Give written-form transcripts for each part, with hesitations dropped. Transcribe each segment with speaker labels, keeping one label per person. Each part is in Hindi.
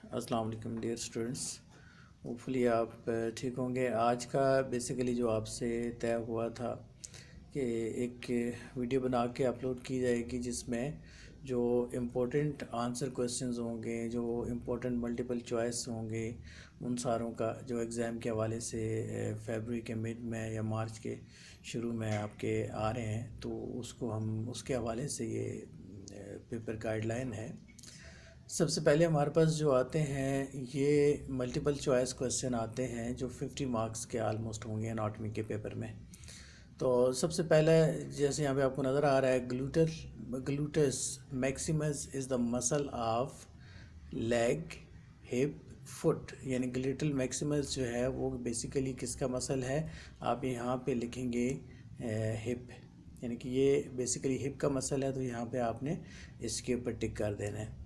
Speaker 1: अस्सलाम वालेकुम डियर स्टूडेंट्स। होपफुली आप ठीक होंगे। आज का बेसिकली जो आपसे तय हुआ था कि एक वीडियो बना के अपलोड की जाएगी जिसमें जो इम्पोर्टेंट आंसर क्वेश्चंस होंगे, जो इम्पोर्टेंट मल्टीपल चॉइस होंगे, उन सारों का जो एग्ज़ाम के हवाले से फरवरी के मिड में या मार्च के शुरू में आपके आ रहे हैं, तो उसको हम उसके हवाले से ये पेपर गाइडलाइन है। सबसे पहले हमारे पास जो आते हैं ये मल्टीपल चॉइस क्वेश्चन आते हैं जो 50 मार्क्स के आलमोस्ट होंगे एनाटॉमी के पेपर में। तो सबसे पहले जैसे यहाँ पे आपको नज़र आ रहा है, gluteus Maximus is the muscle of leg hip foot, यानी ग्लूटल मैक्सिमस जो है वो बेसिकली किसका मसल है। आप यहाँ पे लिखेंगे हिप, यानी कि ये बेसिकली हिप का मसल है, तो यहाँ पे आपने इसके ऊपर टिक कर देना है।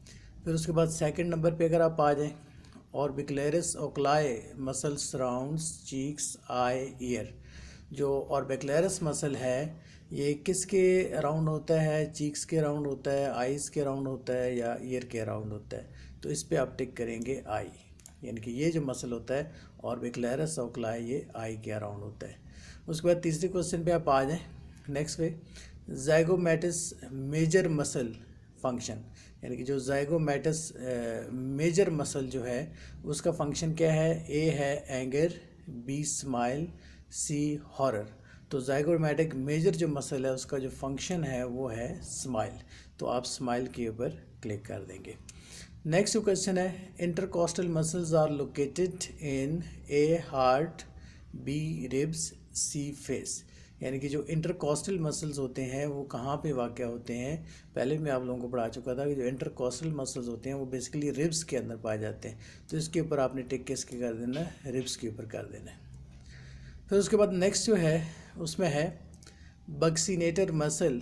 Speaker 1: फिर उसके बाद सेकंड नंबर पे अगर आप आ जाएं, orbicularis ओक्लाई muscle surrounds cheeks eye ear. जो ऑर्बिकुलरिस मसल है ये किसके अराउंड होता है? चीक्स के अराउंड होता है, आईज़ के अराउंड होता है, या ईयर के अराउंड होता है? तो इस पे आप टिक करेंगे आई, यानी कि ये जो मसल होता है ऑर्बिकुलरिस ओक्लाई ये आई के अराउंड होता है। उसके बाद तीसरे क्वेश्चन पे आप आ जाएँ नेक्स्ट पे, ज़ाइगोमैटिस मेजर मसल फंक्शन, यानी कि जो ज़ाइगोमैटस मेजर मसल जो है उसका फंक्शन क्या है? ए है एंगर, बी स्माइल, सी हॉरर। तो ज़ाइगोमैटिक मेजर जो मसल है उसका जो फंक्शन है वो है स्माइल, तो आप स्माइल के ऊपर क्लिक कर देंगे। नेक्स्ट क्वेश्चन है, intercostal muscles are located in a heart, B ribs, C face. यानी कि जो इंटरकोस्टल मसल्स होते हैं वो कहाँ पे वाक़या होते हैं? पहले मैं आप लोगों को पढ़ा चुका था कि जो इंटरकोस्टल मसल्स होते हैं वो बेसिकली रिब्स के अंदर पाए जाते हैं, तो इसके ऊपर आपने टिक किसके कर देना है? रिब्स के ऊपर कर देना है। फिर उसके बाद नेक्स्ट जो है उसमें है, buccinator muscle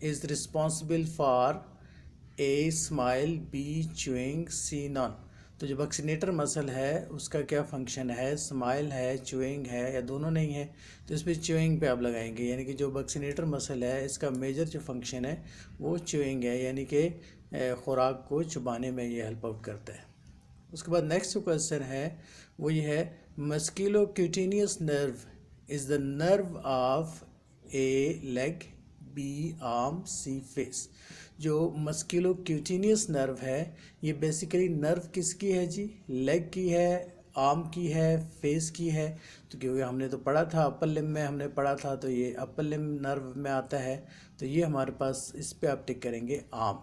Speaker 1: is responsible for a smile, B chewing, C none. तो जो वैक्सीनेटर मसल है उसका क्या फंक्शन है? स्माइल है, च्यूइंग है, या दोनों नहीं है? तो इस पर च्यूइंग पे आप लगाएंगे, यानी कि जो वैक्सीनेटर मसल है इसका मेजर जो फंक्शन है वो च्यूइंग है, यानी कि खुराक को चुबाने में ये हेल्प आउट करता है। उसके बाद नेक्स्ट जो क्वेश्चन है वो ये है, musculocutaneous nerve is the nerve of a leg, B arm, C face. जो मस्कुलोक्यूटेनियस नर्व है ये बेसिकली नर्व किसकी है जी? लेग की है, आर्म की है, फेस की है। तो क्योंकि हमने तो पढ़ा था अपर लिम्ब में, हमने पढ़ा था, तो ये अपर लिम्ब नर्व में आता है, तो ये हमारे पास इस पे आप टिक करेंगे आर्म।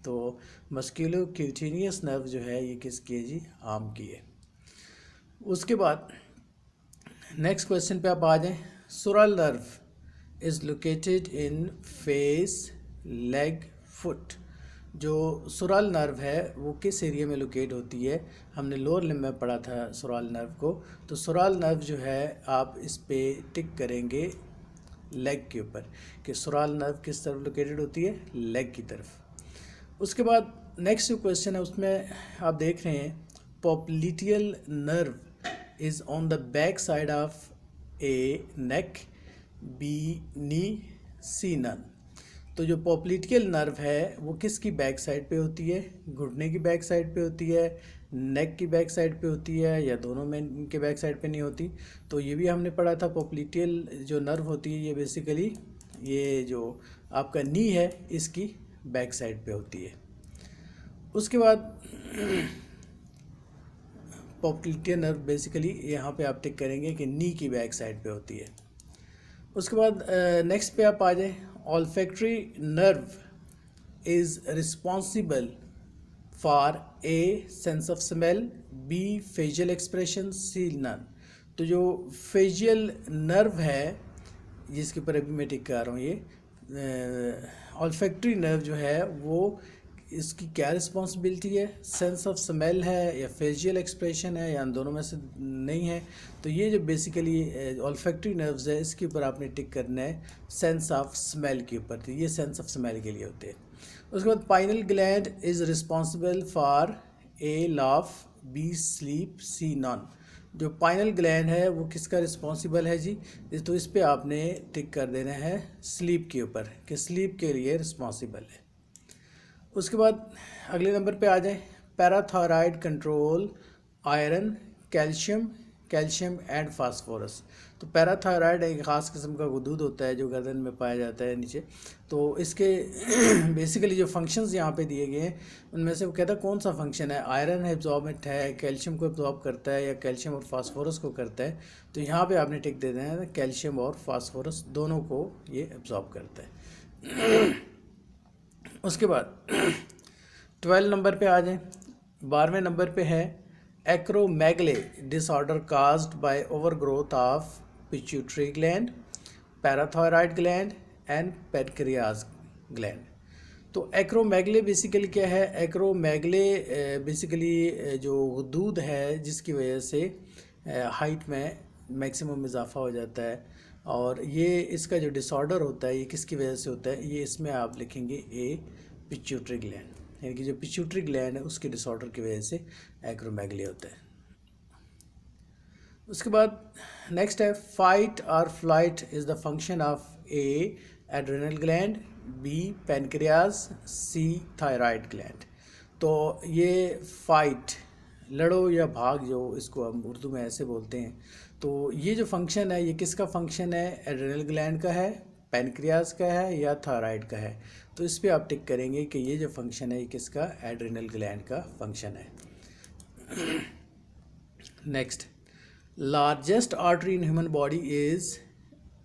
Speaker 1: तो मस्कुलोक्यूटेनियस नर्व जो है ये किसकी है जी? आर्म की है। उसके बाद नेक्स्ट क्वेश्चन पे आप आ जाएं, sural nerve is located in face, leg, foot. जो सुराल नर्व है वो किस एरिया में लोकेट होती है? हमने लोअर लिम्ब में पढ़ा था सुराल नर्व को, तो सुराल नर्व जो है आप इस पे टिक करेंगे लेग के ऊपर, कि सुराल नर्व किस तरफ लोकेटेड होती है? लेग की तरफ। उसके बाद नेक्स्ट जो क्वेश्चन है उसमें आप देख रहे हैं, popliteal nerve is on the back side of a neck, B knee, C none. तो जो पॉप्लिटियल नर्व है वो किसकी बैक साइड पे होती है? घुटने की बैक साइड पे होती है, नेक की बैक साइड पे होती है, या दोनों में के बैक साइड पे नहीं होती? तो ये भी हमने पढ़ा था, पॉप्लिटियल जो नर्व होती है ये बेसिकली ये जो आपका नी है इसकी बैक साइड पे होती है। उसके बाद पॉप्लिटियल नर्व बेसिकली यहाँ पे आप टिक करेंगे कि नी की बैक साइड पे होती है। उसके बाद नेक्स्ट पे आप आ जाए, olfactory nerve is responsible for a sense of smell, B facial expression, C none. तो जो फेशियल नर्व है जिसके ऊपर अभी मैं टिक कर रहा हूँ, ये ऑल्फैक्टरी नर्व जो है वो इसकी क्या रिस्पॉन्सिबिलिटी है? सेंस ऑफ स्मेल है, या फेशियल एक्सप्रेशन है, या इन दोनों में से नहीं है? तो ये जो बेसिकली ऑल्फैक्टरी नर्व्स है इसके ऊपर आपने टिक करना है सेंस ऑफ स्मेल के ऊपर, तो ये सेंस ऑफ स्मेल के लिए होते हैं। उसके बाद pineal gland is responsible for a laugh, B sleep, C none. जो पाइनल ग्लैंड है वो किसका रिस्पॉन्सिबल है जी? तो इस पर आपने टिक कर देना है स्लीप के ऊपर, कि स्लीप के लिए रिस्पॉन्सिबल है। उसके बाद अगले नंबर पे आ जाए, parathyroid control iron, calcium and phosphorus. तो पैराथायराइड एक ख़ास किस्म का गुदूद होता है जो गर्दन में पाया जाता है नीचे। तो इसके बेसिकली जो फंक्शंस यहाँ पे दिए गए हैं उनमें से वो कहता है कौन सा फंक्शन है, आयरन है एब्जॉर्बेंट है, कैल्शियम को एब्जॉर्ब करता है या कैल्शियम और फास्फोरस को करता है। तो यहाँ पे आपने टिक दे देना है कैल्शियम और फास्फोरस दोनों को ये एब्जॉर्ब करता है। उसके बाद 12 नंबर पे आ जाए। 12वें नंबर पे है acromegaly disorder caused by overgrowth of pituitary gland, parathyroid gland and pancreas gland. तो एक्रोमेगले बेसिकली क्या है, एक्रोमेगले बेसिकली जो दूध है जिसकी वजह से हाइट में मैक्सिमम इजाफा हो जाता है, और ये इसका जो डिसऑर्डर होता है ये किसकी वजह से होता है, ये इसमें आप लिखेंगे ए पिट्यूटरी ग्लैंड, यानी कि जो पिट्यूटरी ग्लैंड है उसके डिसऑर्डर की वजह से एक्रोमेगले होता है। उसके बाद नेक्स्ट है फाइट और flight is the function of a adrenal gland, B pancreas, C thyroid gland. तो ये फाइट लड़ो या भाग जो इसको हम उर्दू में ऐसे बोलते हैं, तो ये जो फंक्शन है ये किसका फंक्शन है, एड्रेनल ग्लैंड का है, पैनक्रियाज का है या थायराइड का है। तो इस पर आप टिक करेंगे कि ये जो फंक्शन है ये किसका, एड्रेनल ग्लैंड का फंक्शन है। Next, largest artery in human body is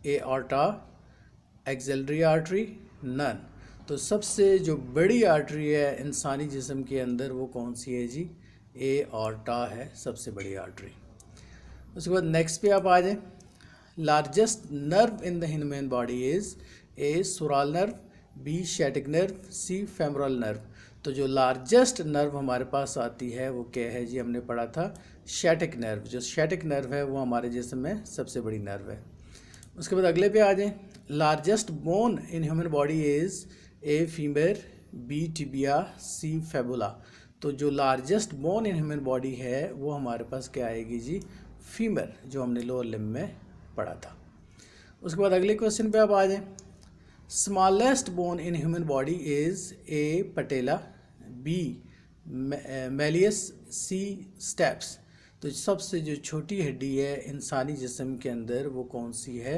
Speaker 1: aorta, axillary artery, none. तो सबसे जो बड़ी आर्टरी है इंसानी जिस्म के अंदर वो कौन सी है जी, एओर्टा है सबसे बड़ी आर्टरी। उसके बाद नेक्स्ट पे आप आ जाए। Largest nerve in the human body is A sural nerve, B sciatic nerve, C femoral nerve. तो जो लार्जेस्ट नर्व हमारे पास आती है वो क्या है जी, हमने पढ़ा था शैटिक नर्व। जो शैटिक नर्व है वो हमारे जिस्म में सबसे बड़ी नर्व है। उसके बाद अगले पे आ जाए। Largest bone in human body is a femur, B tibia, C fibula. तो जो largest bone in human body है वो हमारे पास क्या आएगी जी, फीमर, जो हमने लोअर लिम्ब में पढ़ा था। उसके बाद अगले क्वेश्चन पे आप आ जाए। Smallest bone in human body is a patella, B malleus, C stapes. तो सबसे जो छोटी हड्डी है इंसानी जिस्म के अंदर वो कौन सी है,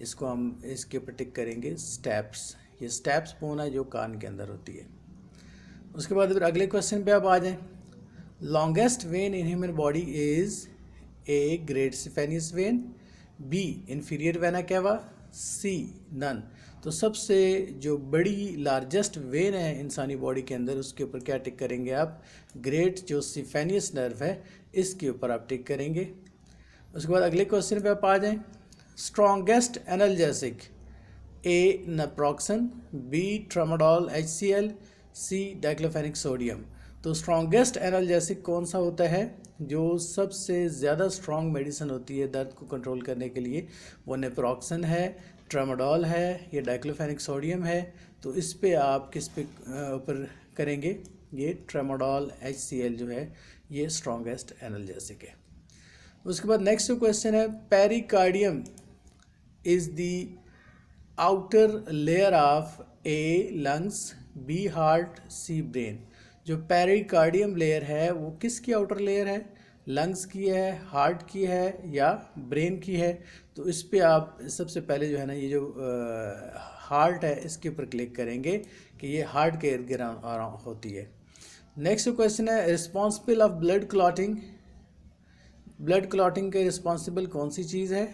Speaker 1: इसको हम इसके ऊपर टिक करेंगे स्टेप्स। ये स्टेप्स बोन है जो कान के अंदर होती है। उसके बाद फिर अगले क्वेश्चन पे आप आ जाएं। Longest vein in human body is A great saphenous vein, B inferior vena cava, C none. तो सबसे जो बड़ी लार्जेस्ट वेन है इंसानी बॉडी के अंदर उसके ऊपर क्या टिक करेंगे आप, ग्रेट जो सिफेनियस नर्व है इसके ऊपर आप टिक करेंगे। उसके बाद अगले क्वेश्चन पे आप आ जाएं। स्ट्रॉन्गेस्ट एनाल्जेसिक, ए नप्रोक्सन, बी ट्रामाडोल HCl, सी डाइक्लोफेनिक सोडियम। तो स्ट्रॉन्गेस्ट एनाल्जेसिक कौन सा होता है, जो सबसे ज़्यादा स्ट्रॉन्ग मेडिसिन होती है दर्द को कंट्रोल करने के लिए, वो नेप्रोक्सन है, ट्रामाडोल है या डाइक्लोफेनिक सोडियम है। तो इस पे आप किस पे ऊपर करेंगे, ये ट्रामाडोल HCl जो है ये स्ट्रॉन्गेस्ट एनाल्जेसिक है। उसके बाद नेक्स्ट जो क्वेश्चन है, pericardium is the outer layer of a lungs, B heart, C brain. जो पेरिकार्डियम लेयर है वो किसकी आउटर लेयर है, लंग्स की है, हार्ट की है या ब्रेन की है। तो इस पे आप सबसे पहले जो है ना ये जो हार्ट है इसके ऊपर क्लिक करेंगे कि ये हार्ट के इर्द गिर्द होती है। नेक्स्ट क्वेश्चन है, responsible of blood clotting, blood clotting के रिस्पॉन्सिबल कौन सी चीज़ है,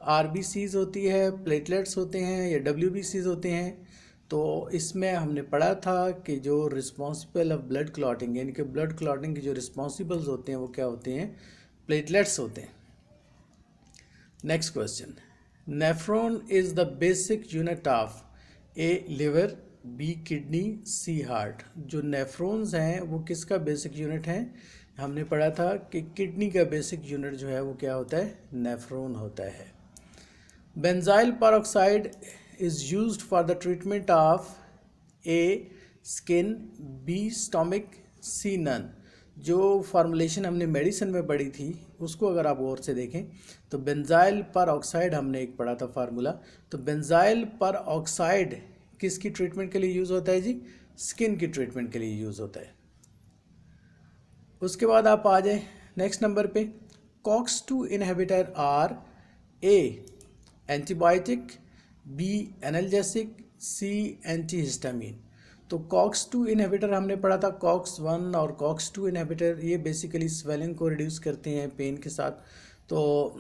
Speaker 1: RBCs होती है, प्लेटलेट्स होते हैं या WBCs होते हैं। तो इसमें हमने पढ़ा था कि जो रिस्पॉन्सिबल ऑफ ब्लड क्लॉटिंग यानी कि ब्लड क्लॉटिंग के जो रिस्पॉन्सिबल्स होते हैं वो क्या होते हैं, प्लेटलेट्स होते हैं। Next question, nephron is the basic unit of a liver, B kidney, C heart. जो नेफ्रॉन्स हैं वो किसका बेसिक यूनिट है, हमने पढ़ा था कि किडनी का बेसिक यूनिट जो है वो क्या होता है, नेफ्रॉन होता है। Benzyl peroxide is used for the treatment of A skin, B stomach, C none। जो फार्मूलेशन हमने मेडिसिन में पढ़ी थी उसको अगर आप गौर से देखें तो बेंजाइल पेरोक्साइड हमने एक पढ़ा था फार्मूला। तो बेंजाइल पेरोक्साइड किसकी ट्रीटमेंट के लिए यूज़ होता है जी, स्किन की ट्रीटमेंट के लिए यूज़ होता है। उसके बाद आप आ जाए नेक्स्ट नंबर पे, COX-2 inhibitor are A antibiotic, B analgesic, C antihistamine. तो COX-2 इनहिबिटर हमने पढ़ा था, COX-1 और COX-2 इनहिबिटर ये बेसिकली स्वेलिंग को रिड्यूस करते हैं पेन के साथ। तो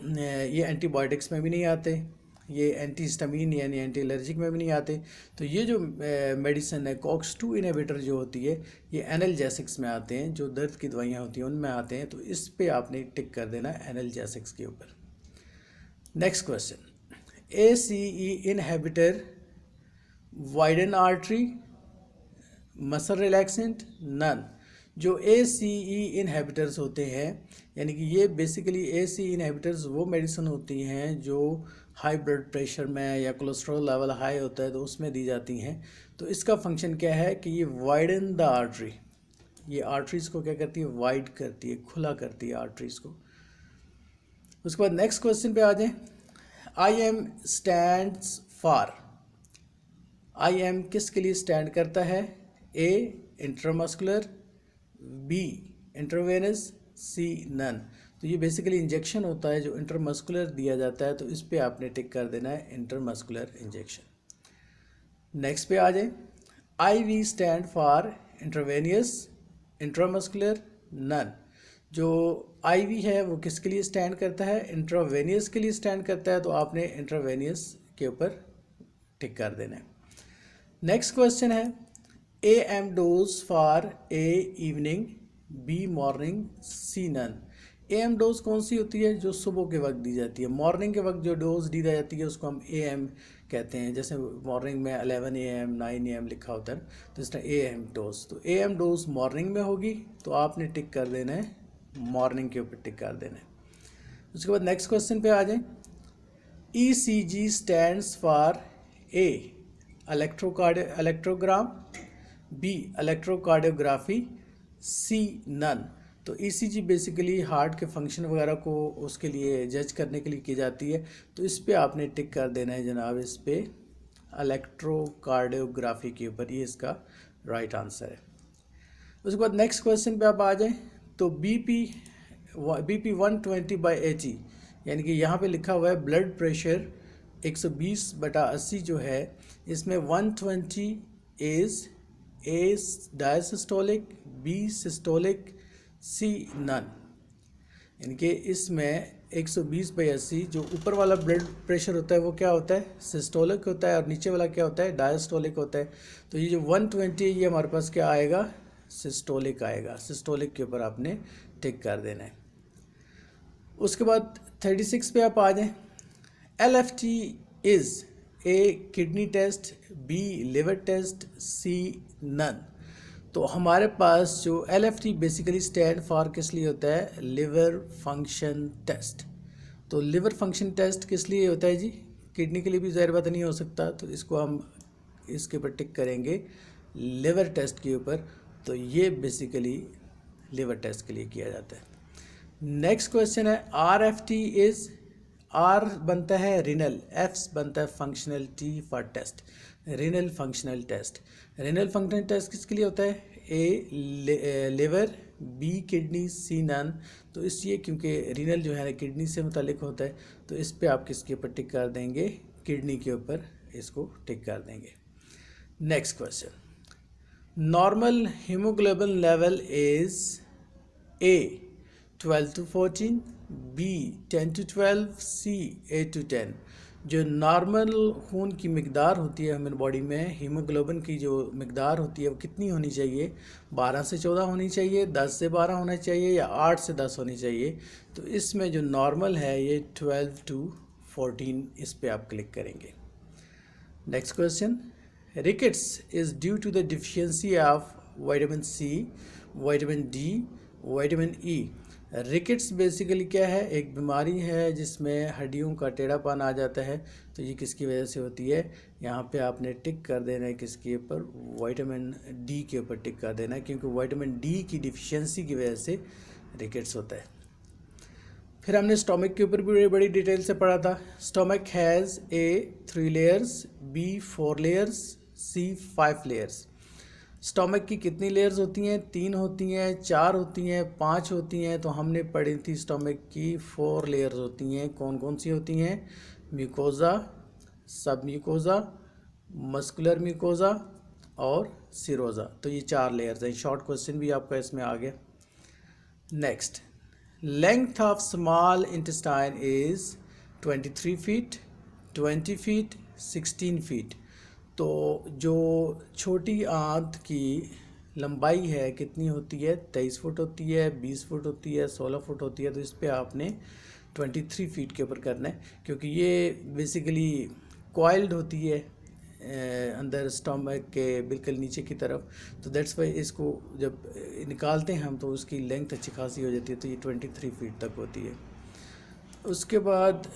Speaker 1: ये एंटीबायोटिक्स में भी नहीं आते, ये एंटीहिस्टामिन यानी एंटी एलर्जिक में भी नहीं आते। तो ये जो मेडिसिन है COX-2 इनहिबिटर जो होती है ये एनाल्जेसिक्स में आते हैं, जो दर्द की दवाइयाँ होती हैं उनमें आते हैं। तो इस पे आपने टिक कर देना है एनाल्जेसिक्स के ऊपर। Next question, ACE inhibitor widen artery, muscle relaxant, none. जो ACE इनहिबिटर्स होते हैं यानी कि ये बेसिकली ACE इनहिबिटर्स वो मेडिसिन होती हैं जो हाई ब्लड प्रेशर में या कोलेस्ट्रॉल लेवल हाई होता है तो उसमें दी जाती हैं। तो इसका फंक्शन क्या है कि ये वाइडन द आर्टरी, ये आर्टरीज़ को क्या करती है, वाइड करती है, खुला करती है आर्टरीज़ को। उसके बाद नेक्स्ट क्वेश्चन पे आ जाएं, IM स्टैंड्स फॉर, IM किसके लिए स्टैंड करता है, A intramuscular, B intravenous, C none. तो ये बेसिकली इंजेक्शन होता है जो इंट्रामस्कुलर दिया जाता है, तो इस पे आपने टिक कर देना है इंट्रामस्कुलर इंजेक्शन। नेक्स्ट पे आ जाए, IV stand for intravenous, intramuscular, none. जो IV है वो किसके लिए स्टैंड करता है, इंट्रावेनियस के लिए स्टैंड करता है, तो आपने इंट्रावेनियस के ऊपर टिक कर देना है। नेक्स्ट क्वेश्चन है, AM dose for A evening, B morning, C none. AM dose कौन सी होती है, जो सुबह के वक्त दी जाती है। मॉर्निंग के वक्त जो डोज दी जाती है उसको हम AM कहते हैं। जैसे मॉर्निंग में 11 AM 9 AM लिखा होता है, तो इस तरह AM डोज। तो AM डोज मॉर्निंग में होगी, तो आपने टिक कर देना है, मॉर्निंग के ऊपर टिक कर देना है। उसके बाद नेक्स्ट क्वेश्चन पे आ जाए, ECG stands for A electrogram, B electrocardiography, C none. तो ECG बेसिकली हार्ट के फंक्शन वगैरह को उसके लिए जज करने के लिए की जाती है, तो इस पे आपने टिक कर देना है जनाब, इस पे इलेक्ट्रोकार्डियोग्राफी के ऊपर, ये इसका राइट आंसर है। उसके बाद नेक्स्ट क्वेश्चन पे आप आ जाएं, तो BP 120/80 यानी कि यहाँ पे लिखा हुआ है ब्लड प्रेशर 120/80 जो है, इसमें 120 is A diastolic, B systolic, C none. यानी कि इसमें 120/80 जो ऊपर वाला ब्लड प्रेशर होता है वो क्या होता है, सिस्टोलिक होता है, और नीचे वाला क्या होता है, डायस्टोलिक होता है। तो ये जो 120 ये हमारे पास क्या आएगा, सिस्टोलिक आएगा। सिस्टोलिक के ऊपर आपने टिक कर देना है। उसके बाद 36 पे आप आ जाएं, LFT is A kidney test, B liver test, C none. तो हमारे पास जो LFT बेसिकली स्टैंड फॉर किस लिए होता है, लिवर फंक्शन टेस्ट। तो लिवर फंक्शन टेस्ट किस लिए होता है जी, किडनी के लिए भी ज़ाहिर बात नहीं हो सकता, तो इसको हम इसके ऊपर टिक करेंगे लिवर टेस्ट के ऊपर। तो ये बेसिकली लिवर टेस्ट के लिए किया जाता है। नेक्स्ट क्वेश्चन है, RFT इज़, R बनता है रिनल, F बनता है functional, T for test, renal functional test. Renal functional test किसके लिए होता है, A liver, B kidney, C none. तो इसलिए क्योंकि रिनल जो है किडनी से मुतालिक होता है, तो इस पे आप किसके ऊपर टिक कर देंगे, किडनी के ऊपर इसको टिक कर देंगे। Next question, normal haemoglobin level is A 12 to 14, B 10 to 12, C 8 to 10। जो नॉर्मल खून की मिकदार होती है हमारी बॉडी में, हीमोग्लोबिन की जो मिकदार होती है वो कितनी होनी चाहिए, 12 से 14 होनी चाहिए, 10 से 12 होना चाहिए, या 8 से 10 होनी चाहिए। तो इसमें जो नॉर्मल है ये 12 to 14, इस पे आप क्लिक करेंगे। Next question, rickets is due to the deficiency of vitamin C, vitamin D, vitamin E। Rickets basically क्या है, एक बीमारी है जिसमें हड्डियों का टेढ़ापन आ जाता है। तो ये किसकी वजह से होती है, यहाँ पे आपने टिक कर देना है किसके ऊपर, विटामिन D के ऊपर टिक कर देना है, क्योंकि विटामिन D की डिफिशियंसी की वजह से रिकेट्स होता है। फिर हमने स्टोमक के ऊपर भी बड़ी डिटेल से पढ़ा था। Stomach has A 3 layers, B 4 layers, C 5 layers. Stomach की कितनी लेयर्स होती हैं? 3 होती हैं, 4 होती हैं, 5 होती हैं? तो हमने पढ़ी थी स्टमक की 4 लेयर्स होती हैं। कौन कौन सी होती हैं? म्यूकोजा, सब म्यूकोजा, मस्कुलर म्यूकोजा और सिरोजा। तो ये 4 लेयर्स हैं। शॉर्ट क्वेश्चन भी आपका इसमें आ गया। Next, length of small intestine is 23 feet, 20 feet, 16 feet. तो जो छोटी आंत की लंबाई है कितनी होती है? 23 फुट होती है, 20 फुट होती है, 16 फुट होती है। तो इस पे आपने 23 फीट के ऊपर करना है, क्योंकि ये बेसिकली कॉइल्ड होती है अंदर स्टमक के बिल्कुल नीचे की तरफ। तो दैट्स वाई इसको जब निकालते हैं हम तो उसकी लेंथ अच्छी खासी हो जाती है। तो ये 23 फीट तक होती है। उसके बाद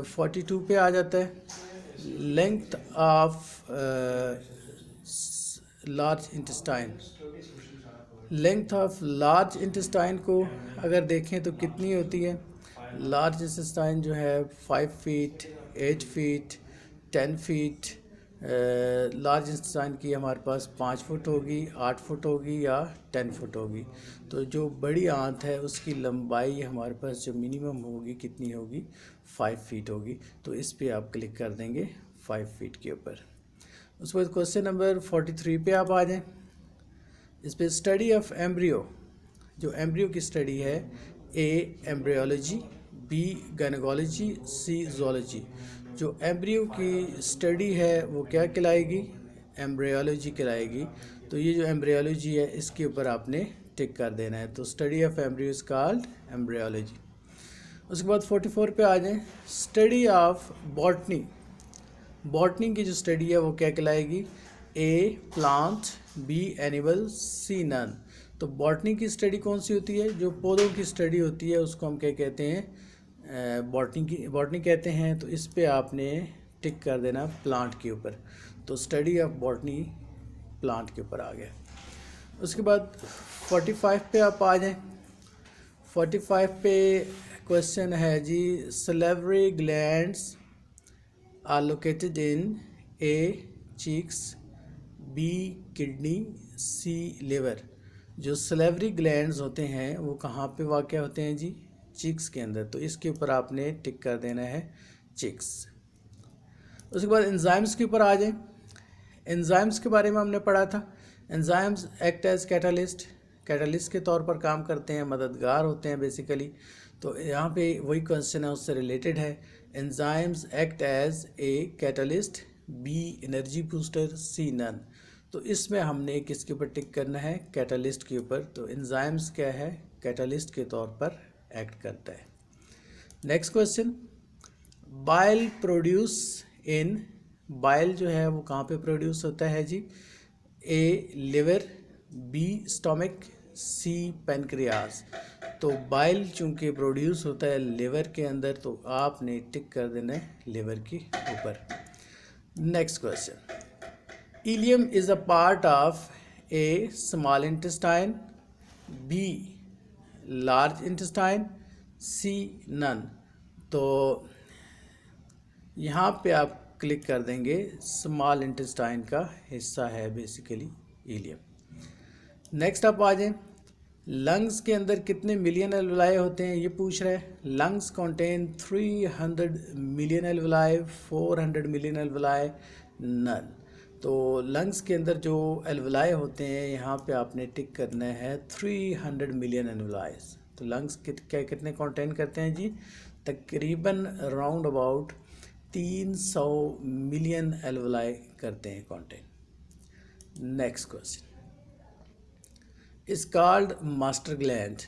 Speaker 1: 42 पे आ जाता है। Length of large intestine. Length of large intestine को अगर देखें तो कितनी होती है? लार्ज इंटेस्टाइन जो है 5 feet, 8 feet, 10 feet. Large intestine की हमारे पास 5 फुट होगी, 8 फुट होगी या 10 फुट होगी। तो जो बड़ी आंत है उसकी लंबाई हमारे पास जो मिनिमम होगी कितनी होगी? 5 फीट होगी। तो इस पे आप क्लिक कर देंगे 5 फीट के ऊपर। उसके बाद क्वेश्चन नंबर 43 पे आप आ जाएं। इस पे स्टडी ऑफ एम्ब्रियो, जो एम्ब्रियो की स्टडी है, ए एम्ब्रियोलॉजी, बी गायनेकोलॉजी, सी जोलॉजी। जो एम्ब्रियो की स्टडी है वो क्या कहलाएगी? एम्ब्रियोलॉजी कहलाएगी। तो ये जो एम्ब्रियोलॉजी है इसके ऊपर आपने टिक कर देना है। तो study of embryo is called embryology. उसके बाद 44 पे आ जाएं। Study of botany. बॉटनी की जो स्टडी है वो क्या कहलाएगी? ए प्लांट, बी एनिमल, सी नन। तो बॉटनी की स्टडी कौन सी होती है? जो पौधों की स्टडी होती है उसको हम क्या कहते हैं? बॉटनी कहते हैं। तो इस पे आपने टिक कर देना प्लांट के ऊपर। तो स्टडी ऑफ बॉटनी प्लांट के ऊपर आ गया। उसके बाद 45 पे आप आ जाएं। 45 पे क्वेश्चन है जी, salivary glands are located in A cheeks, B kidney, C liver. जो सलेवरी ग्लैंड्स होते हैं वो कहाँ पे वाक़ होते हैं जी? चिक्स के अंदर। तो इसके ऊपर आपने टिक कर देना है चिक्स। उसके बाद एंजाइम्स के ऊपर आ जाएं। एंजाइम्स के बारे में हमने पढ़ा था। Enzymes act as catalyst, catalyst के तौर पर काम करते हैं, मददगार होते हैं बेसिकली। तो यहाँ पे वही क्वेश्चन है उससे रिलेटेड है। Enzymes act as A catalyst, B energy booster, C none. तो इसमें हमने किसके ऊपर टिक करना है? कैटलिस्ट के ऊपर। तो एंजाइम्स क्या है? कैटलिस्ट के तौर पर एक्ट करता है। Next question, bile produce in. Bile जो है वो कहाँ पे प्रोड्यूस होता है जी? ए लिवर, बी स्टमक, सी पैनक्रियाज। तो बाइल चूँकि प्रोड्यूस होता है लिवर के अंदर तो आपने टिक कर देना है लिवर के ऊपर। Next question, ileum is a part of A small intestine, B large intestine, C none. तो यहाँ पे आप क्लिक कर देंगे स्मॉल इंटेस्टाइन का हिस्सा है बेसिकली इलियम। नेक्स्ट आप आ जाएं। लंग्स के अंदर कितने मिलियन एल्वुलाई होते हैं ये पूछ रहा है। Lungs contain 300 million alveoli, 400 million alveoli, none. तो लंग्स के अंदर जो एल्वुलाई होते हैं यहाँ पे आपने टिक करना है 300 मिलियन एल्वुलाइज। तो लंग्स कितने कंटेन करते हैं जी? तकरीबन राउंड अबाउट 300 मिलियन एल्वुलाई करते हैं contain. Next question is called master gland.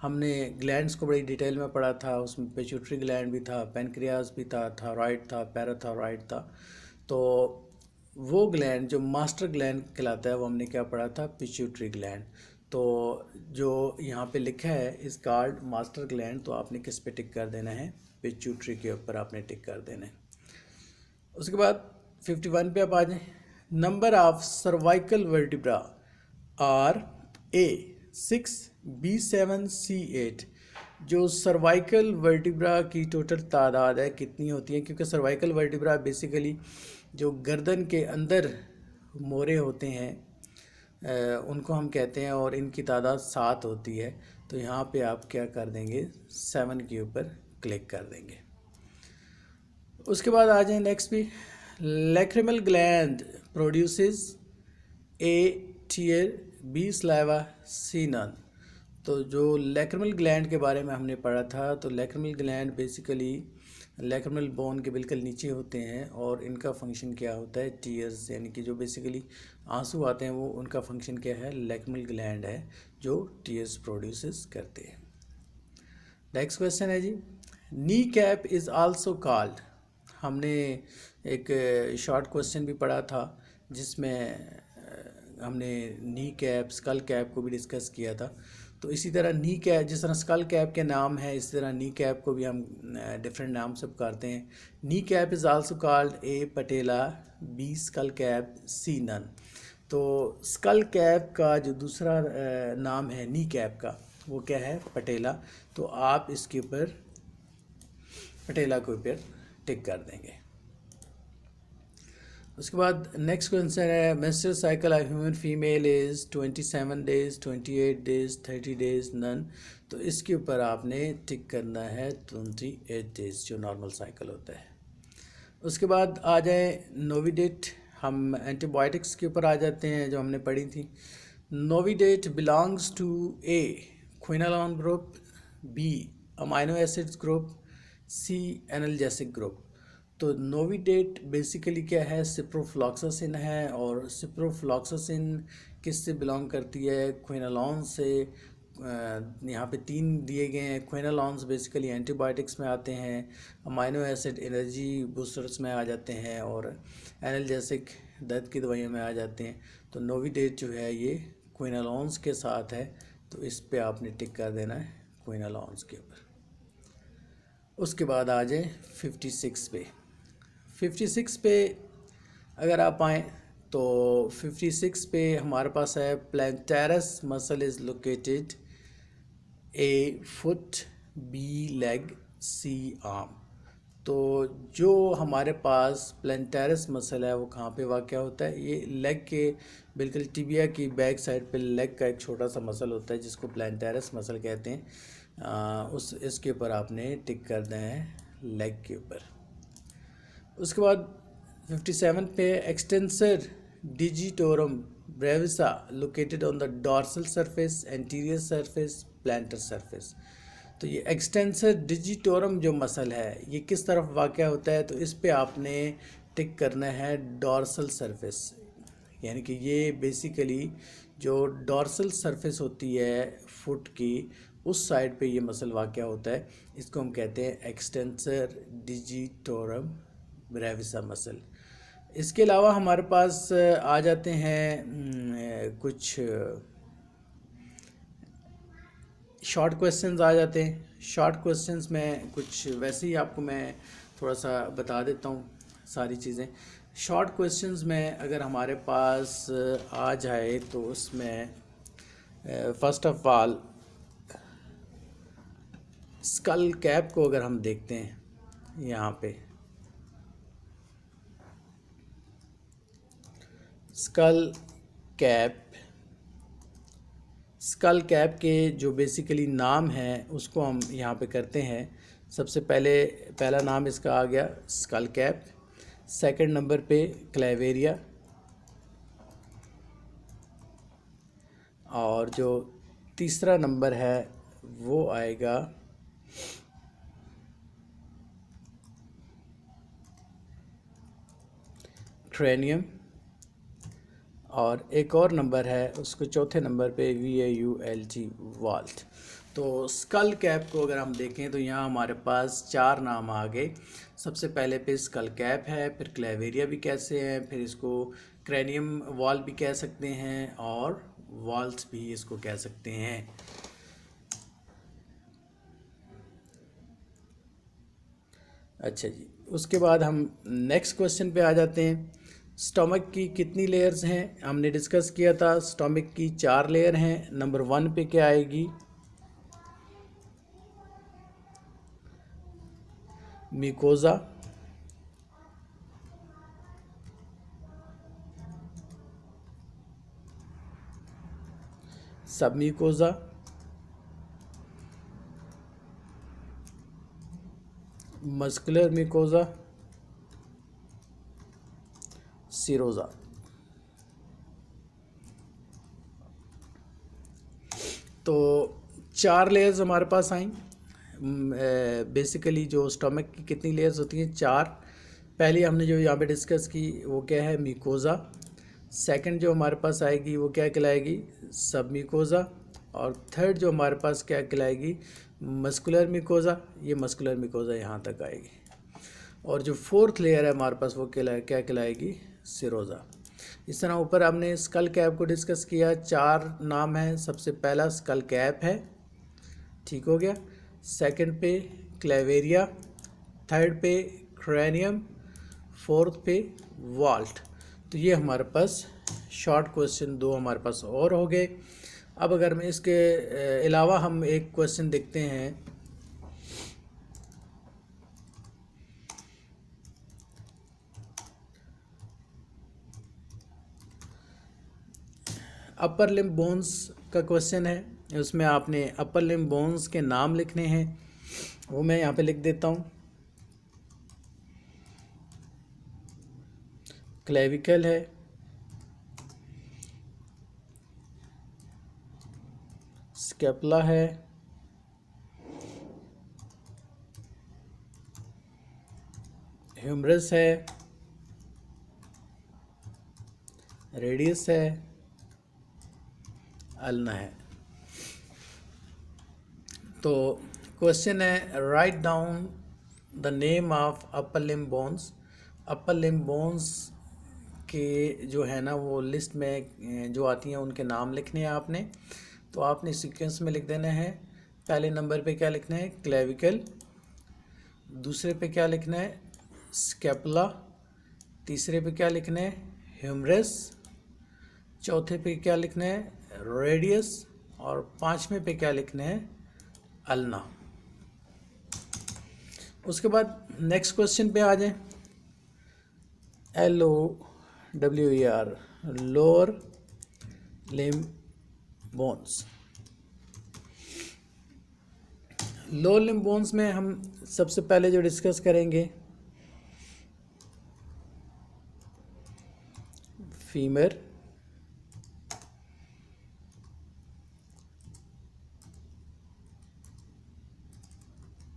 Speaker 1: हमने ग्लैंड्स को बड़ी डिटेल में पढ़ा था। उसमें पिट्यूटरी ग्लैंड भी था, पैनक्रियाज भी था, थायराइड था, पैराथायराइड था। तो वो ग्लैंड जो मास्टर ग्लैंड कहलाता है वो हमने क्या पढ़ा था? Pituitary gland. तो जो यहाँ पे लिखा है इज कॉल्ड मास्टर ग्लैंड, तो आपने किस पे टिक कर देना है? पिट्यूटरी के ऊपर आपने टिक कर देना है। उसके बाद 51 पे आप आ जाएं। Number of cervical vertebra are A6, B7, C8। जो सर्वाइकल वर्टिब्रा की टोटल तादाद है कितनी होती है? क्योंकि सर्वाइकल वर्टिब्रा बेसिकली जो गर्दन के अंदर मोरे होते हैं उनको हम कहते हैं, और इनकी तादाद 7 होती है। तो यहाँ पे आप क्या कर देंगे, 7 के ऊपर क्लिक कर देंगे। उसके बाद आ जाए नेक्स्ट पे, लैक्रिमल ग्लैंड प्रोड्यूसेस ए टीयर, बी सलाइवा, सी नन। तो जो लैक्रिमल ग्लैंड के बारे में हमने पढ़ा था, तो lacrimal gland basically lacrimal bone के बिल्कुल नीचे होते हैं, और इनका फंक्शन क्या होता है, टीयर्स, यानी कि जो बेसिकली आंसू आते हैं वो उनका फंक्शन क्या है, लैक्रिमल ग्लैंड है जो टीयर्स प्रोड्यूसेस करते हैं। नेक्स्ट क्वेश्चन है जी, knee cap is also called. हमने एक शॉर्ट क्वेश्चन भी पढ़ा था जिसमें हमने नी कैप, स्कल कैप को भी डिस्कस किया था। तो इसी तरह नी कैप, जिस तरह स्कल कैप के नाम है, इसी तरह नी कैप को भी हम डिफरेंट नाम से पुकारते हैं। Knee cap is also called A patella, B skull cap, C none. तो स्कल कैप का जो दूसरा नाम है नी कैप का, वो क्या है, पटेला। तो आप इसके ऊपर पटेला के ऊपर टिक कर देंगे। उसके बाद नेक्स्ट क्वेश्चन है, menstrual cycle of human female is 27 days, 28 days, 30 days, none. तो इसके ऊपर आपने टिक करना है 28 डेज जो नॉर्मल साइकिल होता है। उसके बाद आ जाए नोविडेट। हम एंटीबायोटिक्स के ऊपर आ जाते हैं जो हमने पढ़ी थी। Novidat belongs to A quinolone group, B amino acids group, C analgesic group. तो नोविडेट बेसिकली क्या है, सिप्रोफ्लॉक्सासिन है, और सिप्रोफ्लॉक्सासिन किस से बिलोंग करती है, क्विनोलोन से। यहाँ पे 3 दिए गए हैं। क्विनोलॉन्स बेसिकली एंटीबायोटिक्स में आते हैं, अमाइनो एसिड एनर्जी बूस्टर्स में आ जाते हैं, और एनाल्जेसिक दर्द की दवाइयों में आ जाते हैं। तो नोविडेट जो है ये क्विनोलॉन्स के साथ है, तो इस पे आपने टिक कर देना है क्विनोलॉन्स के ऊपर। उसके बाद आ जाए 56 पे। 56 पे अगर आप आएँ तो 56 पे हमारे पास है, plantaris muscle is located, A foot, B leg, C arm. तो जो हमारे पास प्लैंटारस मसल है वो कहाँ पे वाक़ होता है, ये लेग के बिल्कुल टिबिया की बैक साइड पे लेग का एक छोटा सा मसल होता है जिसको प्लैंटारस मसल कहते हैं। इसके ऊपर आपने टिक कर देना है लेग के ऊपर। उसके बाद 57 पे, extensor digitorum brevis is located on the dorsal surface, anterior surface, plantar surface. तो ये एक्सटेंसर डिजिटोरम जो मसल है ये किस तरफ वाक़ होता है, तो इस पे आपने टिक करना है डॉर्सल सरफेस। यानी कि ये बेसिकली जो डॉर्सल सरफेस होती है फुट की, उस साइड पे ये मसल वाक़ होता है। इसको हम कहते हैं एक्सटेंसर डिजिटोरम ब्रेविसा मसल। इसके अलावा हमारे पास आ जाते हैं कुछ शॉर्ट क्वेश्चंस आ जाते हैं। शॉर्ट क्वेश्चंस में कुछ वैसे ही आपको मैं थोड़ा सा बता देता हूँ सारी चीज़ें। शॉर्ट क्वेश्चंस में अगर हमारे पास आ जाए तो उसमें first of all school cap को अगर हम देखते हैं यहाँ पे, स्कल कैप के जो बेसिकली नाम है उसको हम यहाँ पे करते हैं। सबसे पहला नाम इसका आ गया स्कल कैप, सेकंड नंबर पे क्लेवेरिया, और जो तीसरा नंबर है वो आएगा क्रेनियम, और एक और नंबर है उसको चौथे नंबर पे VAULT वाल्ट। तो स्कल कैप को अगर हम देखें तो यहाँ हमारे पास 4 नाम आ गए। सबसे पहले पे स्कल कैप है, फिर क्लेवेरिया भी कैसे हैं, फिर इसको क्रेनियम वॉल भी कह सकते हैं, और वाल्ट भी इसको कह सकते हैं। अच्छा जी, उसके बाद हम नेक्स्ट क्वेश्चन पे आ जाते हैं। स्टमक की कितनी लेयर्स हैं, हमने डिस्कस किया था। स्टमक की 4 लेयर हैं। नंबर 1 पे क्या आएगी, म्यूकोजा, सबम्यूकोजा, मस्कुलर म्यूकोजा, सीरोजा। तो 4 लेयर्स हमारे पास आई। बेसिकली जो स्टमक की कितनी लेयर्स होती हैं? 4। पहली हमने जो यहाँ पे डिस्कस की वो क्या है? म्यूकोजा। सेकंड जो हमारे पास आएगी वो क्या कहलाएगी? सब म्यूकोजा। और थर्ड जो हमारे पास क्या कहलाएगी? Muscular mucosa. ये मस्कुलर म्यूकोजा यहाँ तक आएगी। और जो फोर्थ लेयर है हमारे पास वो क्या कहलाएगी? सीरोजा। इस तरह ऊपर हमने स्कल कैप को डिस्कस किया। 4 नाम है। सबसे पहला स्कल कैप है, ठीक हो गया। सेकंड पे क्लेवेरिया, थर्ड पे क्रेनियम, फोर्थ पे वॉल्ट। तो ये हमारे पास शॉर्ट क्वेश्चन 2 हमारे पास और हो गए। अब अगर मैं इसके अलावा हम एक क्वेश्चन देखते हैं। अपर लिम्ब बोन्स का क्वेश्चन है। उसमें आपने अपर लिम्ब बोन्स के नाम लिखने हैं, वो मैं यहाँ पे लिख देता हूँ। क्लेविकल है, स्कैपुला है, ह्यूमरस है, रेडियस है, अल्ना है। तो क्वेश्चन है write down the name of upper limb bones. Upper limb bones के जो है ना वो लिस्ट में जो आती हैं उनके नाम लिखने हैं आपने। तो आपने सीक्वेंस में लिख देना है। पहले नंबर पे क्या लिखना है? क्लेविकल। दूसरे पे क्या लिखना है? स्कैपुला। तीसरे पे क्या लिखना है? ह्यूमरस। चौथे पे क्या लिखना है? रेडियस। और 5वें पे क्या लिखना है? अल्ना। उसके बाद नेक्स्ट क्वेश्चन पे आ जाएं। LOWER, lower limb bones. Lower limb bones में हम सबसे पहले जो डिस्कस करेंगे फीमर,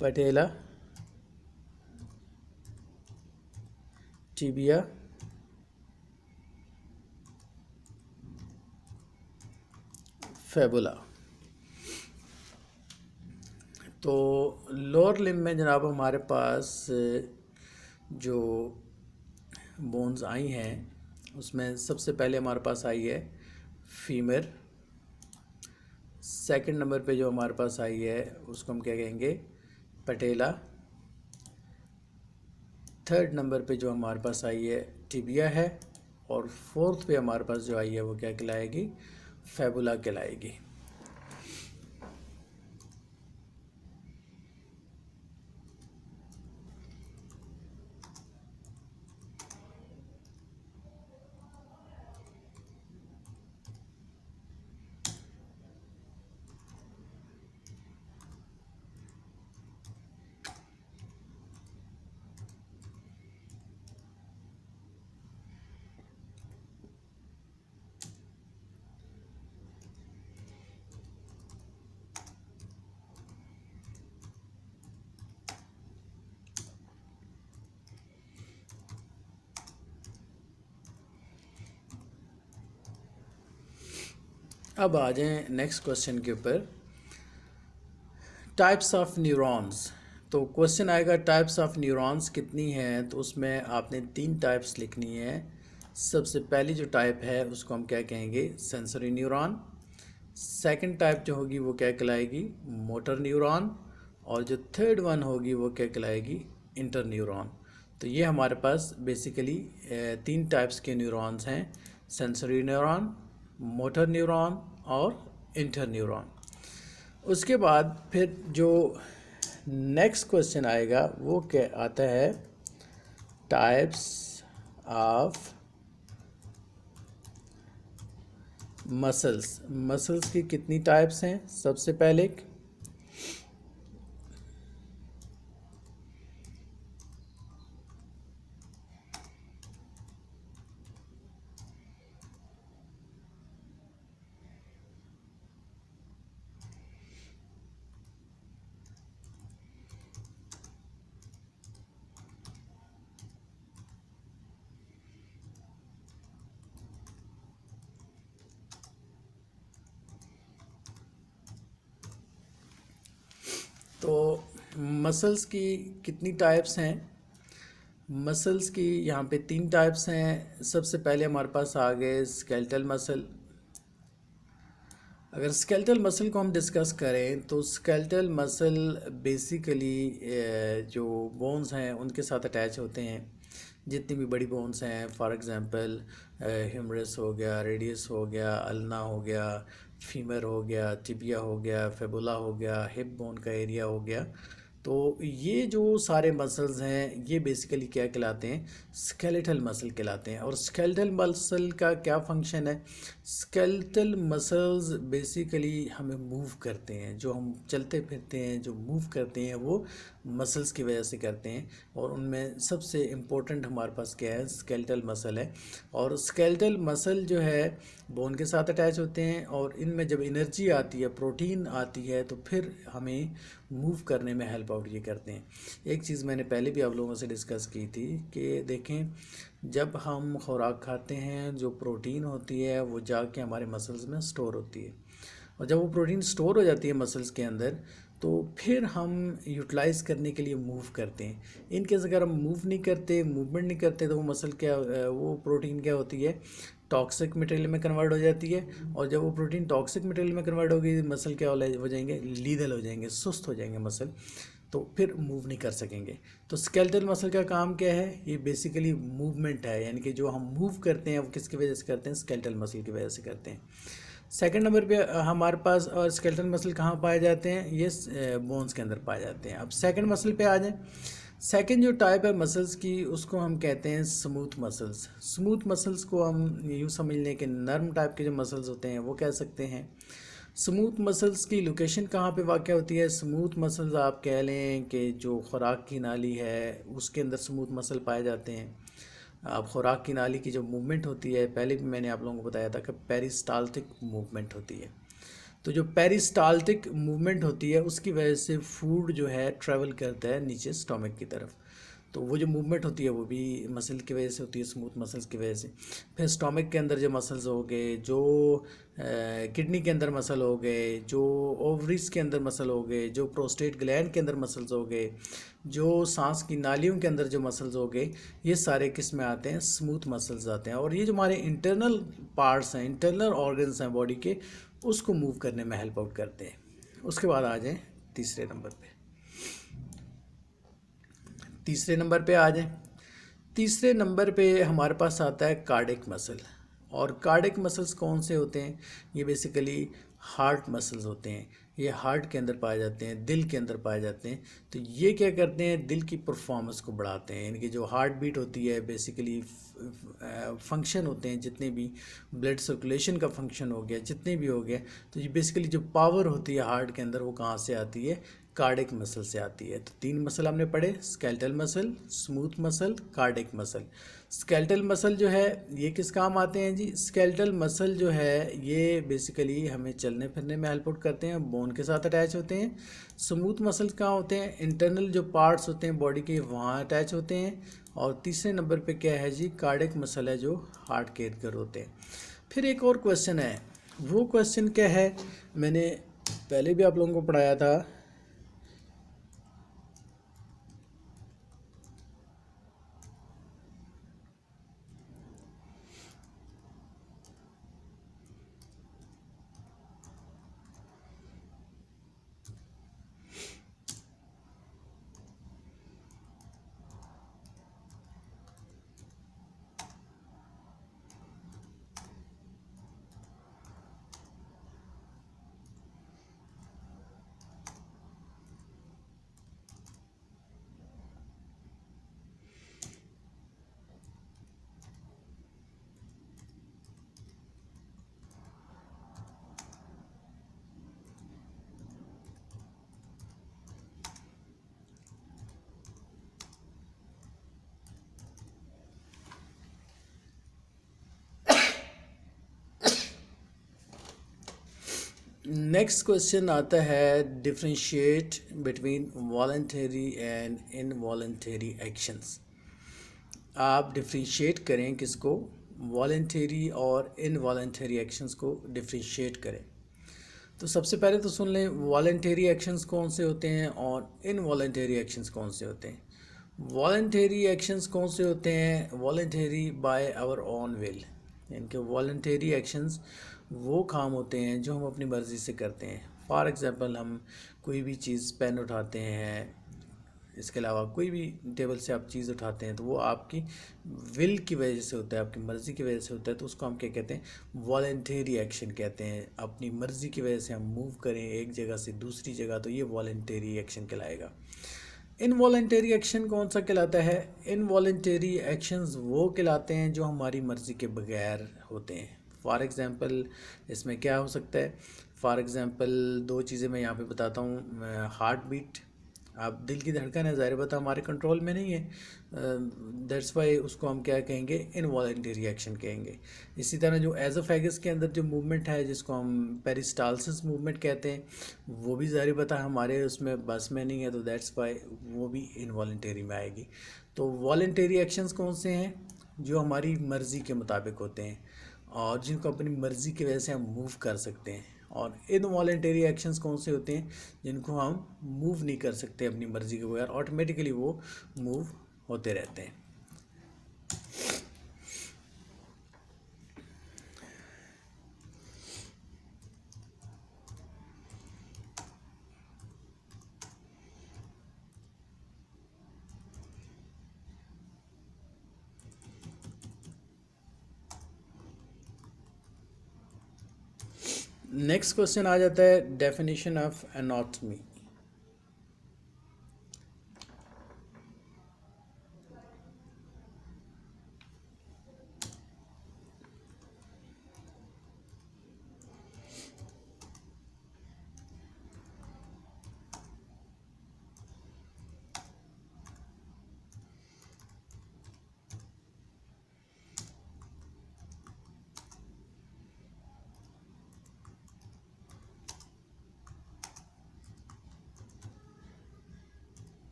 Speaker 1: पटेला, टिबिया, फेबुला। तो लोअर लिम्ब में जनाब हमारे पास जो बोन्स आई हैं उसमें सबसे पहले हमारे पास आई है फीमर। सेकंड नंबर पे जो हमारे पास आई है उसको हम क्या कहेंगे? पटेला। थर्ड नंबर पे जो हमारे पास आई है टिबिया है। और फोर्थ पे हमारे पास जो आई है वो क्या कहलाएगी? फेबुला कहलाएगी। अब आ जाएं नेक्स्ट क्वेश्चन के ऊपर। Types of neurons. तो क्वेश्चन आएगा टाइप्स ऑफ न्यूरॉन्स कितनी हैं? तो उसमें आपने 3 टाइप्स लिखनी है। सबसे पहली जो टाइप है उसको हम क्या कहेंगे? Sensory neuron. सेकंड टाइप जो होगी वो क्या कहलाएगी? Motor neuron. और जो थर्ड वन होगी वो क्या कहलाएगी? Inter neuron. तो ये हमारे पास बेसिकली 3 टाइप्स के न्यूरॉन्स हैं, सेंसरी न्यूरॉन, मोटर न्यूरॉन और इंटर न्यूरॉन। उसके बाद फिर जो नेक्स्ट क्वेश्चन आएगा वो क्या आता है? टाइप्स ऑफ मसल्स, मसल्स की कितनी टाइप्स हैं? सबसे पहले तो मसल्स की कितनी टाइप्स हैं? मसल्स की यहाँ पे 3 टाइप्स हैं। सबसे पहले हमारे पास आ गए स्केलेटल मसल। अगर स्केलेटल मसल को हम डिस्कस करें तो स्केलेटल मसल बेसिकली जो बोन्स हैं उनके साथ अटैच होते हैं। जितनी भी बड़ी बोन्स हैं, फॉर एग्जांपल ह्यूमरस हो गया, रेडियस हो गया, अल्ना हो गया, फीमर हो गया, टिबिया हो गया, फेबुला हो गया, हिप बोन का एरिया हो गया। तो ये जो सारे मसल्स हैं ये बेसिकली क्या कहलाते हैं? स्केलेटल मसल कहलाते हैं। और स्केलेटल मसल का क्या फंक्शन है? स्केलेटल मसल्स बेसिकली हमें मूव करते हैं। जो हम चलते फिरते हैं, जो मूव करते हैं, वो मसल्स की वजह से करते हैं। और उनमें सबसे इम्पोर्टेंट हमारे पास क्या है? स्केलेटल मसल है। और स्केलेटल मसल जो है बोन के साथ अटैच होते हैं, और इनमें जब एनर्जी आती है, प्रोटीन आती है, तो फिर हमें मूव करने में हेल्प आउट ये करते हैं। एक चीज़ मैंने पहले भी आप लोगों से डिस्कस की थी कि देखें, जब हम खुराक खाते हैं, जो प्रोटीन होती है वो जाके हमारे मसल्स में स्टोर होती है। और जब वो प्रोटीन स्टोर हो जाती है मसल्स के अंदर, तो फिर हम यूटिलाइज़ करने के लिए मूव करते हैं। इन केस अगर हम मूव नहीं करते, मूवमेंट नहीं करते, तो वो मसल क्या, वो प्रोटीन क्या होती है? टॉक्सिक मटेरियल में कन्वर्ट हो जाती है। और जब वो प्रोटीन टॉक्सिक मटेरियल में कन्वर्ट होगी, मसल क्या हो जाएंगे? लीदल हो जाएंगे, सुस्त हो जाएंगे मसल। तो फिर मूव नहीं कर सकेंगे। तो स्केलेटल मसल का काम क्या है? ये बेसिकली मूवमेंट है, यानी कि जो हम मूव करते हैं वो किसकी वजह से करते हैं? स्केलेटल मसल की वजह से करते हैं। सेकंड नंबर पे हमारे पास और स्केलेटल मसल कहाँ पाए जाते हैं? ये बोन्स के अंदर पाए जाते हैं। अब सेकंड मसल पे आ जाएं। सेकंड जो टाइप है मसल्स की, उसको हम कहते हैं स्मूथ मसल्स। स्मूथ मसल्स को हम यूँ समझ लें कि नर्म टाइप के जो मसल्स होते हैं वो कह सकते हैं। स्मूथ मसल्स की लोकेशन कहाँ पे वाक़ होती है? स्मूथ मसल्स आप कह लें कि जो खुराक की नाली है उसके अंदर स्मूथ मसल पाए जाते हैं। अब खुराक की नाली की जो मूवमेंट होती है, पहले भी मैंने आप लोगों को बताया था कि पेरिस्टाल्टिक मूवमेंट होती है। तो जो पेरिस्टाल्टिक मूवमेंट होती है उसकी वजह से फूड जो है ट्रैवल करता है नीचे स्टोमक की तरफ। तो वो जो मूवमेंट होती है वो भी मसल की वजह से होती है, स्मूथ मसल्स की वजह से। फिर स्टोमक के अंदर जो मसल्स हो गए, जो किडनी के अंदर मसल हो गए, जो ओवरीज के अंदर मसल हो गए, जो प्रोस्टेट ग्लैंड के अंदर मसल्स हो गए, जो सांस की नालियों के अंदर जो मसल्स हो गए, ये सारे किस में आते हैं? स्मूथ मसल्स आते हैं। और ये जो हमारे इंटरनल पार्ट्स हैं, इंटरनल ऑर्गन्स हैं बॉडी के, उसको मूव करने में हेल्प आउट करते हैं। उसके बाद आ जाएं तीसरे नंबर पे। तीसरे नंबर पे आ जाएं। तीसरे नंबर पे हमारे पास आता है कार्डिक मसल। और कार्डिक मसल्स कौन से होते हैं? ये बेसिकली हार्ट मसल्स होते हैं। ये हार्ट के अंदर पाए जाते हैं, दिल के अंदर पाए जाते हैं। तो ये क्या करते हैं? दिल की परफॉर्मेंस को बढ़ाते हैं। यानी कि जो हार्ट बीट होती है, बेसिकली फंक्शन होते हैं जितने भी, ब्लड सर्कुलेशन का फंक्शन हो गया, जितने भी हो गए, तो ये बेसिकली जो पावर होती है हार्ट के अंदर, वो कहाँ से आती है? कार्डिक मसल से आती है। तो 3 मसल हमने पढ़े: skeletal muscle, smooth muscle, cardiac muscle. Skeletal muscle जो है ये किस काम आते हैं जी? स्केलेटल मसल जो है ये बेसिकली हमें चलने फिरने में हेल्प आउट करते हैं, बोन के साथ अटैच होते हैं। स्मूथ मसल कहाँ होते हैं? इंटरनल जो पार्ट्स होते हैं बॉडी के, वहाँ अटैच होते हैं। और तीसरे नंबर पे क्या है जी? कार्डिक मसल है, जो हार्ट के इर्द गिर्द होते हैं। फिर एक और क्वेश्चन है, वो क्वेश्चन क्या है? मैंने पहले भी आप लोगों को पढ़ाया था। नेक्स्ट क्वेश्चन आता है differentiate between voluntary and involuntary actions. आप डिफरेंशिएट करें किसको, वॉलंटरी और इनवॉलंटरी एक्शंस को डिफरेंशिएट करें। तो सबसे पहले तो सुन लें वॉलंटरी एक्शंस कौन से होते हैं और इनवॉलंटरी एक्शंस कौन से होते हैं। वॉलंटरी एक्शंस कौन से होते हैं, voluntary by our own will, यानी कि वॉलंटरी एक्शंस वो काम होते हैं जो हम अपनी मर्ज़ी से करते हैं। फॉर एग्ज़ाम्पल हम कोई भी चीज़ पेन उठाते हैं, इसके अलावा कोई भी टेबल से आप चीज़ उठाते हैं तो वो आपकी विल की वजह से होता है, आपकी मर्ज़ी की वजह से होता है, तो उसको हम क्या कहते हैं, वॉलंटरी एक्शन कहते हैं। अपनी मर्ज़ी की वजह से हम मूव करें एक जगह से दूसरी जगह, तो ये वॉलंटरी एक्शन कहलाएगा। इनवॉलंटरी एक्शन कौन सा कहलाता है, इनवॉलंटरी एक्शंस वो कहलाते हैं जो हमारी मर्ज़ी के बगैर होते हैं। फॉर एग्ज़ाम्पल इसमें क्या हो सकता है, फॉर एग्ज़ाम्पल दो चीज़ें मैं यहाँ पे बताता हूँ। हार्ट बीट, आप दिल की धड़कन है, ज़ाहिर बात है हमारे कंट्रोल में नहीं है, दैट्स वाई उसको हम क्या कहेंगे, इनवॉलंटरी एक्शन कहेंगे। इसी तरह जो एज़ोफेगस के अंदर जो मूवमेंट है जिसको हम पेरिस्टालसिस मूवमेंट कहते हैं, वो भी ज़ाहिर बात है हमारे उसमें बस में नहीं है, तो दैट्स वाई वो भी इनवॉलंटरी में आएगी। तो वॉलंटरी एक्शंस कौन से हैं, जो हमारी मर्ज़ी के मुताबिक होते हैं और जिनको अपनी मर्ज़ी की वजह से हम मूव कर सकते हैं। और इनवॉलंटरी एक्शंस कौन से होते हैं, जिनको हम मूव नहीं कर सकते अपनी मर्ज़ी के बगैर, ऑटोमेटिकली वो मूव होते रहते हैं। नेक्स्ट क्वेश्चन आ जाता है डेफिनेशन ऑफ एनाटॉमी।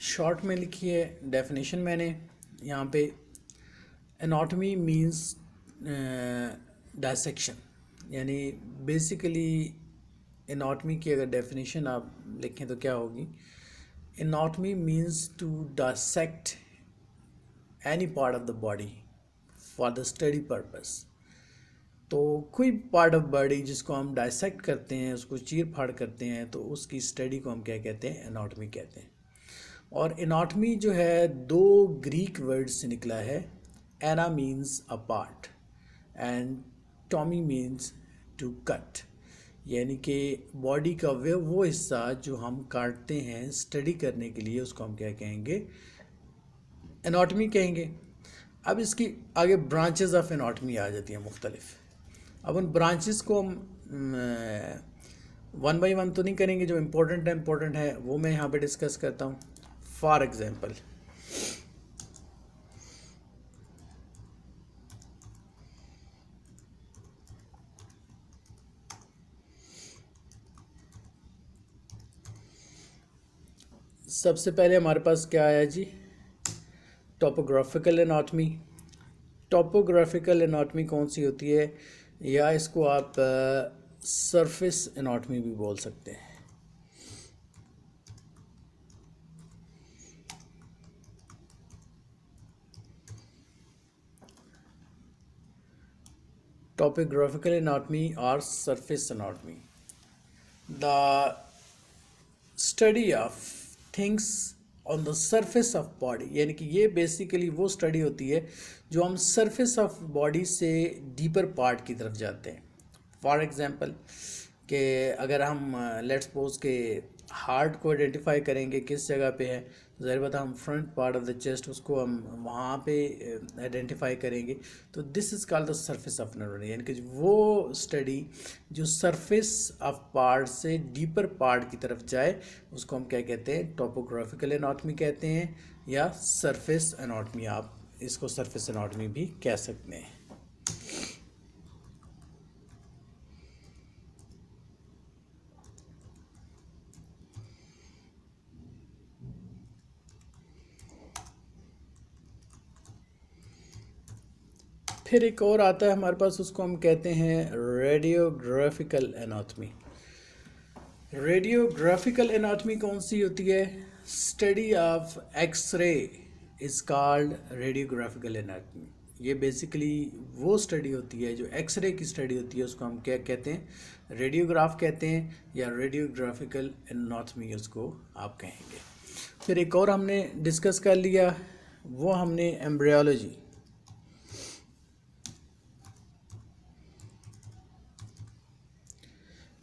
Speaker 1: शॉर्ट में लिखी है डेफिनेशन मैंने यहाँ पे। एनाटॉमी मींस डायसेक्शन, यानी बेसिकली एनाटॉमी की अगर डेफिनेशन आप लिखें तो क्या होगी, anatomy means to dissect any part of the body for the study purpose. तो कोई पार्ट ऑफ बॉडी जिसको हम डायसेक्ट करते हैं, उसको चीर फाड़ करते हैं, तो उसकी स्टडी को हम क्या कहते हैं, एनाटॉमी कहते हैं। और एनाटॉमी जो है दो ग्रीक वर्ड से निकला है, ana means a part and tomy means to cut, यानी कि बॉडी का वो हिस्सा जो हम काटते हैं स्टडी करने के लिए, उसको हम क्या कहेंगे, एनाटॉमी कहेंगे। अब इसकी आगे ब्रांचेस ऑफ एनाटॉमी आ जाती हैं मुख्तलिफ। अब उन ब्रांचेस को हम वन बाई वन तो नहीं करेंगे, जो इम्पोर्टेंट है वो मैं यहाँ पे डिस्कस करता हूँ। फॉर एग्जांपल सबसे पहले हमारे पास क्या आया जी, टोपोग्राफिकल एनाटॉमी। टोपोग्राफिकल एनाटॉमी कौन सी होती है, या इसको आप सरफेस एनाटॉमी भी बोल सकते हैं। Topographical anatomy or surface anatomy, the study of things on the surface of body, यानी कि ये बेसिकली वो स्टडी होती है जो हम surface of body से डीपर पार्ट की तरफ जाते हैं। फॉर एग्जांपल कि अगर हम लेट्स सपोज के हार्ट को आइडेंटिफाई करेंगे किस जगह पे है, ज़ाहिर बात है हम front part of the chest उसको हम वहाँ पे आइडेंटिफाई करेंगे। तो this is called the surface of neuron, यानी कि वो स्टडी जो सरफेस ऑफ पार्ट से डीपर पार्ट की तरफ जाए उसको हम क्या कहते हैं, टोपोग्राफिकल एनाटॉमी कहते हैं या सरफेस एनाटॉमी, आप इसको सरफेस एनाटॉमी भी कह सकते हैं। फिर एक और आता है हमारे पास, उसको हम कहते हैं रेडियोग्राफिकल एनाटॉमी। रेडियोग्राफिकल एनाटॉमी कौन सी होती है? Study of X-ray is called radiographical anatomy. ये बेसिकली वो स्टडी होती है जो एक्सरे की स्टडी होती है, उसको हम क्या कहते हैं, रेडियोग्राफ कहते हैं या रेडियोग्राफिकल एनाटॉमी उसको आप कहेंगे। फिर एक और हमने डिस्कस कर लिया, वो हमने एम्ब्रियोलॉजी।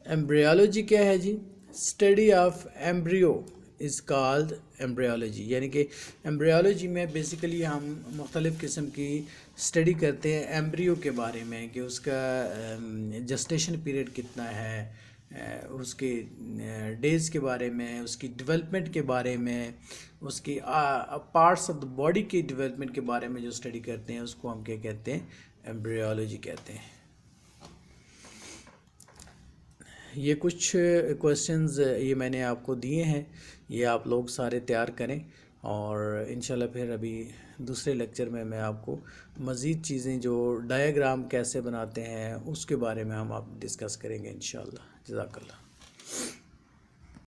Speaker 1: एम्ब्रियोलॉजी क्या है जी? Study of embryo is called embryology, यानी कि एम्ब्रियोलॉजी में बेसिकली हम मुख्तलिफ़ किस्म की स्टडी करते हैं एम्ब्रियो के बारे में कि उसका जस्टेशन पीरियड कितना है, उसके डेज़ के बारे में, उसकी डेवलपमेंट के बारे में, उसकी पार्ट्स ऑफ द बॉडी की डेवलपमेंट के बारे में जो स्टडी करते हैं उसको हम क्या कहते हैं, एम्ब्रियोलॉजी कहते हैं। ये कुछ क्वेश्चंस ये मैंने आपको दिए हैं, ये आप लोग सारे तैयार करें और इंशाल्लाह फिर अभी दूसरे लेक्चर में मैं आपको मज़ीद चीज़ें जो डायग्राम कैसे बनाते हैं उसके बारे में हम आप डिस्कस करेंगे इंशाल्लाह। जज़ाकल्लाह।